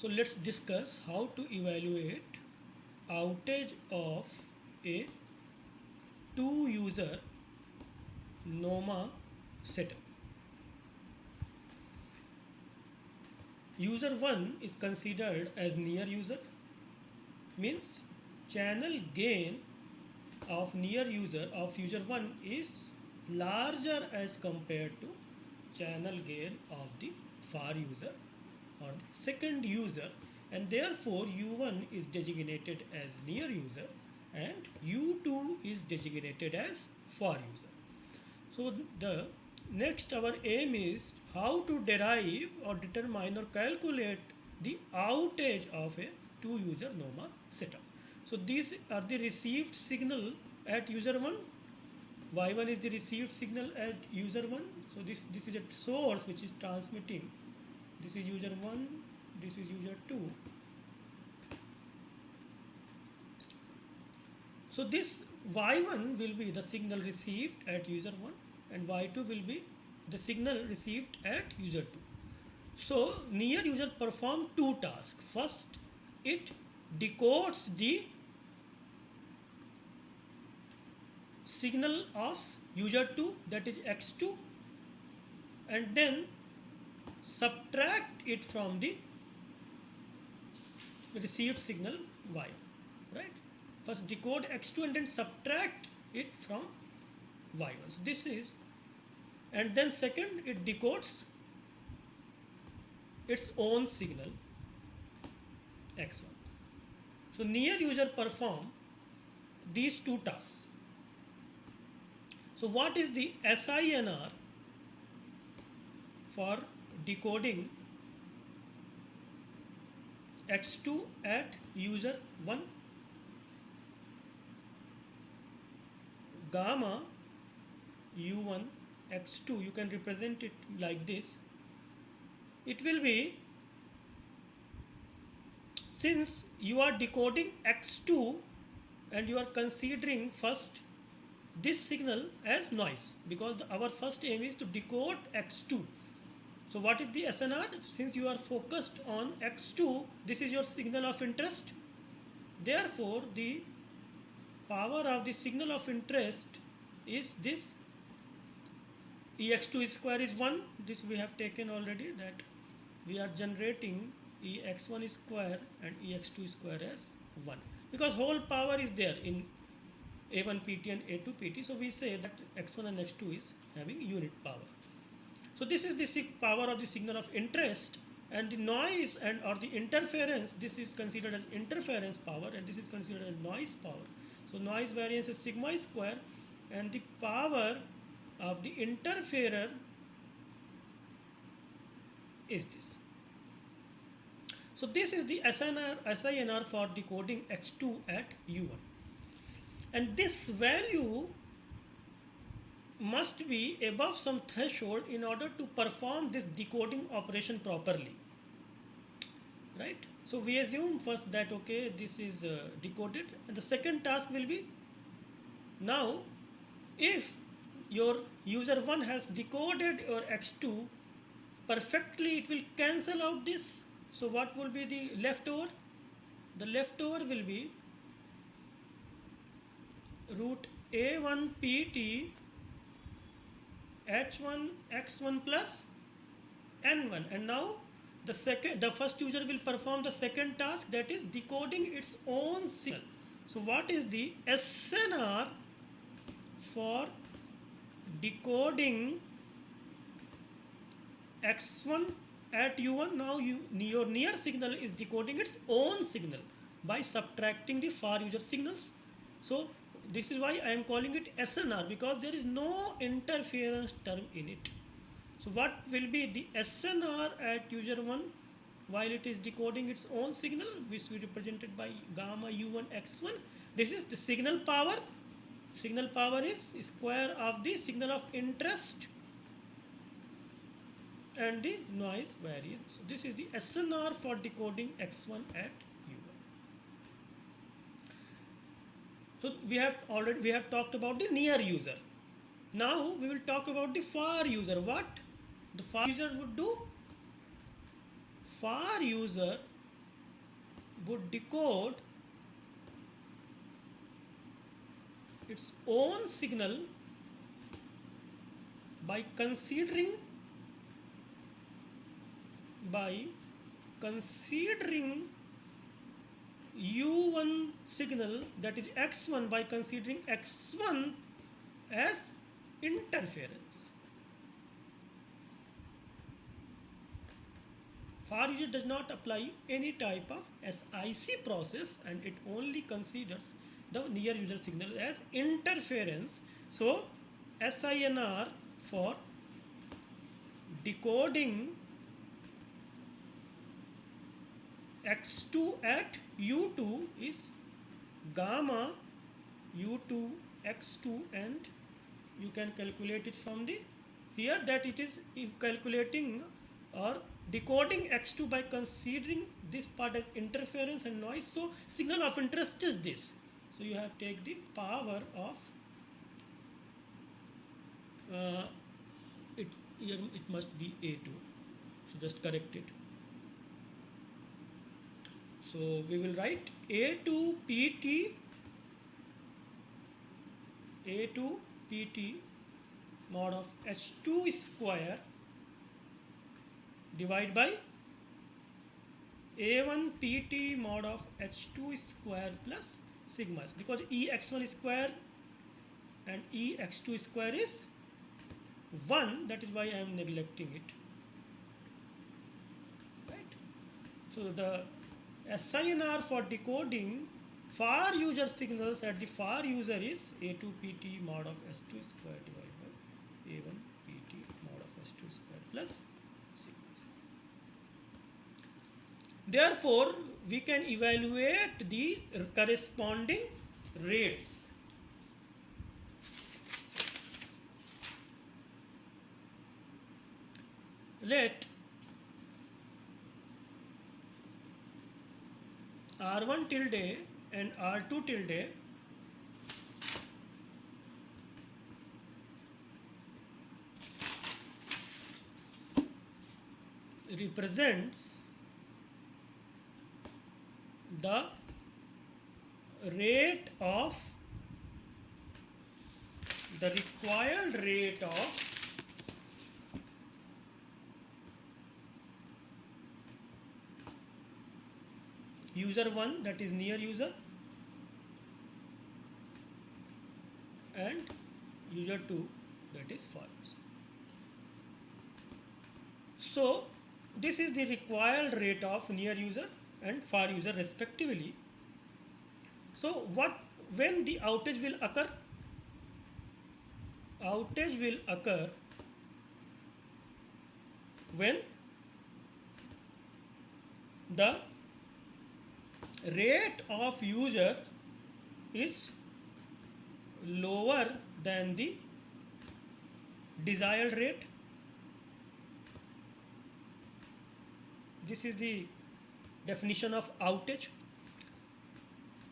So let's discuss how to evaluate outage of a two user NOMA setup. User 1 is considered as near user, means channel gain of near user of user 1 is larger as compared to channel gain of the far user or the second user, and therefore u1 is designated as near user and u2 is designated as far user. So the next our aim is how to derive or determine or calculate the outage of a two user NOMA setup. So these are the received signal at user 1. Y1 is the received signal at user 1. So this is a source which is transmitting. This is user 1, this is user 2. So this Y1 will be the signal received at user 1 and Y2 will be the signal received at user 2. So near user perform two tasks. First, it decodes the signal of user 2, that is x2, and then subtract it from the received signal y, right? First decode x2 and then subtract it from y1. So this is, and then second it decodes its own signal x1. So near user perform these two tasks. So what is the SINR for decoding x2 at user 1? Gamma u1 x2, you can represent it like this. It will be, since you are decoding x2 and you are considering first this signal as noise, because our first aim is to decode x2. So what is the SNR? Since you are focused on x2, this is your signal of interest. Therefore the power of the signal of interest is this. Ex2 square is 1. This we have taken already, that we are generating Ex1 square and Ex2 square as 1, because whole power is there in A1 PT and A2 PT. So we say that x1 and x2 is having unit power. So this is the power of the signal of interest, and the noise and or the interference, this is considered as interference power and this is considered as noise power. So noise variance is sigma square, and the power of the interferer is this. So this is the SINR for decoding x2 at u1. And this value must be above some threshold in order to perform this decoding operation properly, right? So we assume first that okay, this is decoded, and the second task will be, now if your user 1 has decoded your x2 perfectly, it will cancel out this. So what will be the leftover? The leftover will be root A1 PT H1 x1 plus n1, and now the first user will perform the second task, that is decoding its own signal. So what is the SNR for decoding x1 at u1? Now your near signal is decoding its own signal by subtracting the far user signals. So this is why I am calling it SNR, because there is no interference term in it. So what will be the SNR at user 1 while it is decoding its own signal, which we represented by gamma u1 x1? This is the signal power. Signal power is square of the signal of interest and the noise variance. So this is the SNR for decoding x1 at u1. So we have talked about the near user. Now we will talk about the far user. What the far user would do? Far user would decode its own signal by considering U1 signal, that is X1, by considering X1 as interference. For user does not apply any type of SIC process, and it only considers the near user signal as interference. So SINR for decoding X2 at U2 is gamma U2 X2, and you can calculate it from the here, that it is calculating or decoding X2 by considering this part as interference and noise. So signal of interest is this. So you have to take the power of it must be A2. So just correct it. So we will write A2 PT mod of H2 square divided by A1 PT mod of H2 square plus sigma, because Ex1 square and Ex2 square is 1, that is why I am neglecting it, right? So the SINR for decoding far user signals at the far user is A2 PT mod of S2 square divided by A1 PT mod of S2 square plus sigma. Therefore, we can evaluate the corresponding rates. Let R1 tilde and R2 tilde represents the required rate of user 1, that is near user, and user 2, that is far user. So this is the required rate of near user and far user respectively. So when the outage will occur? Outage will occur when the rate of user is lower than the desired rate. This is the definition of outage.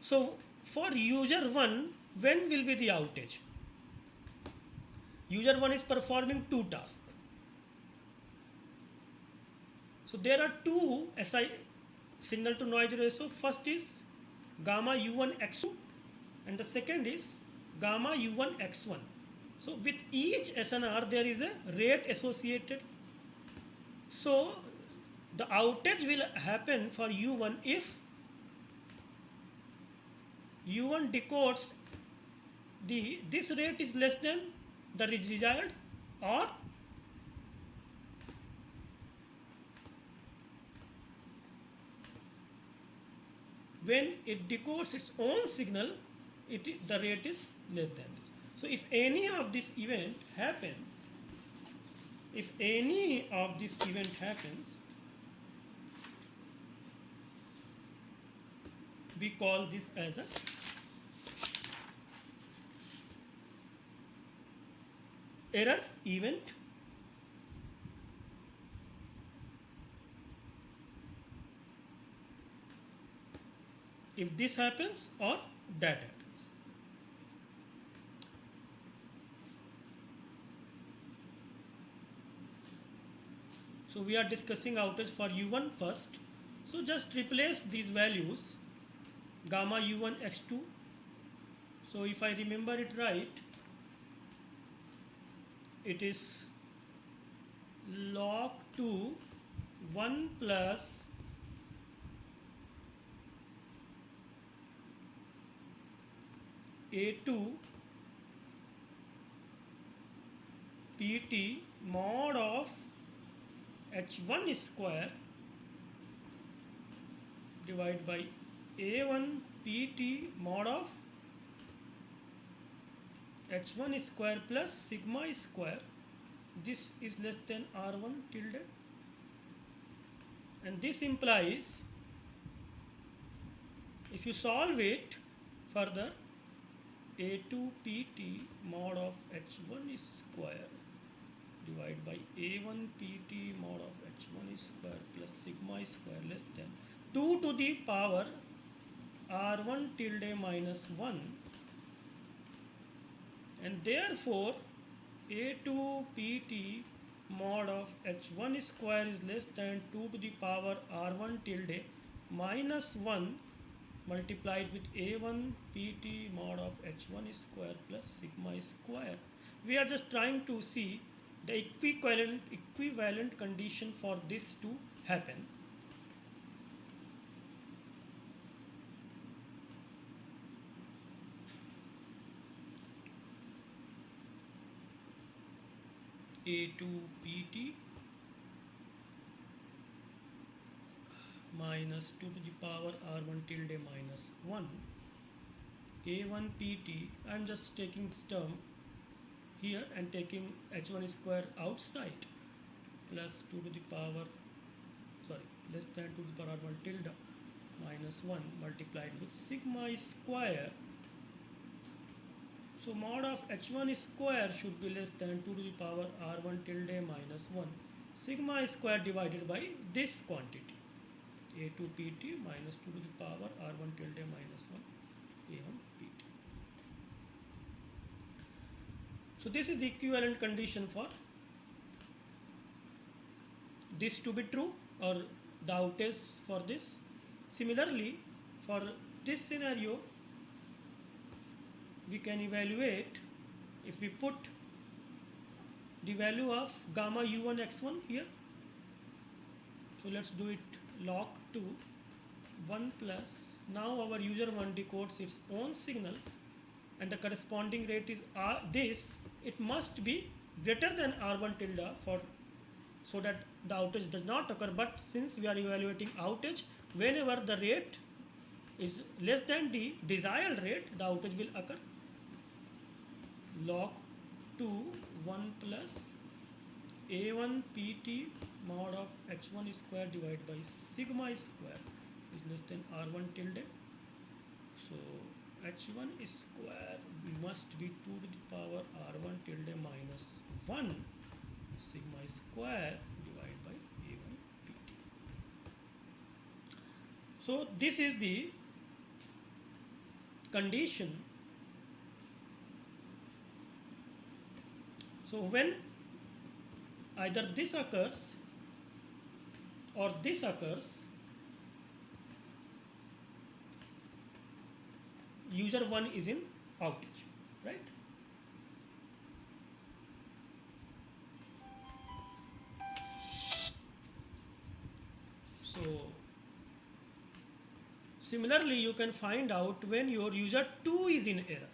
So for user 1, when will be the outage? User 1 is performing 2 tasks. So there are two SI signal to noise ratio. First is gamma U1 X2 and the second is gamma U1 X1. So with each SNR there is a rate associated. So the outage will happen for U1 if U1 decodes this rate is less than the desired, or when it decodes its own signal, the rate is less than this. So if any of this event happens, we call this as a error event. If this happens or that happens. So we are discussing outage for U1 first. So just replace these values, gamma u1 x2. So if I remember it right, it is log 2 1 plus a2 pt mod of h1 square divided by a1 pt mod of h1 square plus sigma square. This is less than r1 tilde, and this implies, if you solve it further, a2 pt mod of h1 square divided by a1 pt mod of h1 square plus sigma square less than 2 to the power r1 tilde minus 1, and therefore a2 pt mod of h1 square is less than 2 to the power r1 tilde minus 1 multiplied with a1 pt mod of h1 square plus sigma square. We are just trying to see the equivalent condition for this to happen. A2 pt minus 2 to the power r1 tilde minus 1, a1 pt, I am just taking this term here and taking h1 square outside, plus 2 to the power, less than 2 to the power r1 tilde minus 1 multiplied with sigma square. So mod of h1 square should be less than 2 to the power r1 tilde minus 1 sigma square divided by this quantity, a2 pt minus 2 to the power r1 tilde minus 1 a1 pt. So this is the equivalent condition for this to be true, or the outage for this. Similarly, for this scenario, we can evaluate if we put the value of gamma u1 x1 here. So let's do it log 2 1 plus, now our user 1 decodes its own signal and the corresponding rate is this. It must be greater than r1 tilde for so that the outage does not occur, but since we are evaluating outage, whenever the rate is less than the desired rate, the outage will occur. Log 2 1 plus a1 pt mod of h1 square divided by sigma square is less than r1 tilde. So h1 square must be 2 to the power r1 tilde minus 1 sigma square divided by a1 pt. So this is the condition. So when either this occurs or this occurs, user 1 is in outage, right? So similarly, you can find out when your user 2 is in error,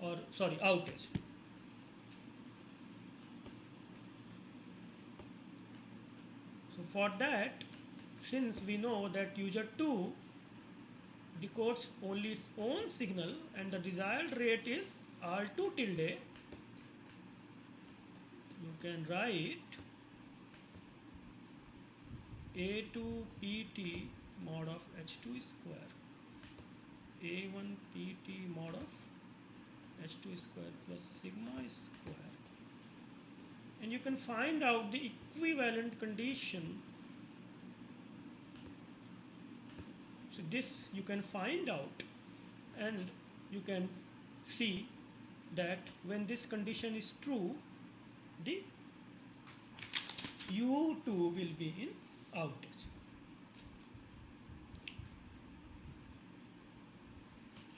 or outage. So for that, since we know that user 2 decodes only its own signal and the desired rate is r2 tilde, you can write a2 pt mod of h2 square a1 pt mod of h2 square plus sigma square, and you can find out the equivalent condition. So this you can find out, and you can see that when this condition is true, the u2 will be in outage.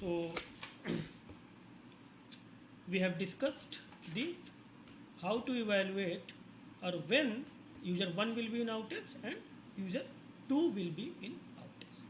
So we have discussed the how to evaluate or when user 1 will be in outage and user 2 will be in outage.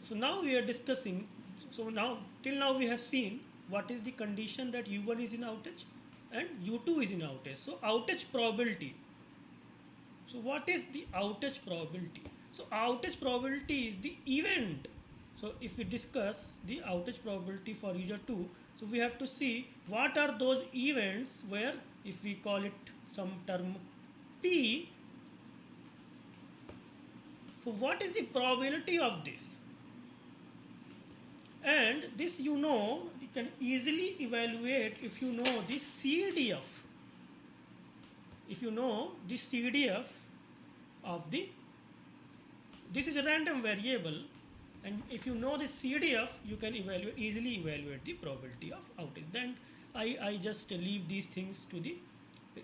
So now we are discussing, so now till now we have seen what is the condition that u1 is in outage and u2 is in outage. So outage probability. So what is the outage probability? So outage probability is the event. So if we discuss the outage probability for user 2, so we have to see what are those events where, if we call it some term P, so what is the probability of this? And this you can easily evaluate if you know the CDF. If you know the CDF of the, this is a random variable, and if you know the CDF, you can easily evaluate the probability of outage. Then I just leave these things to the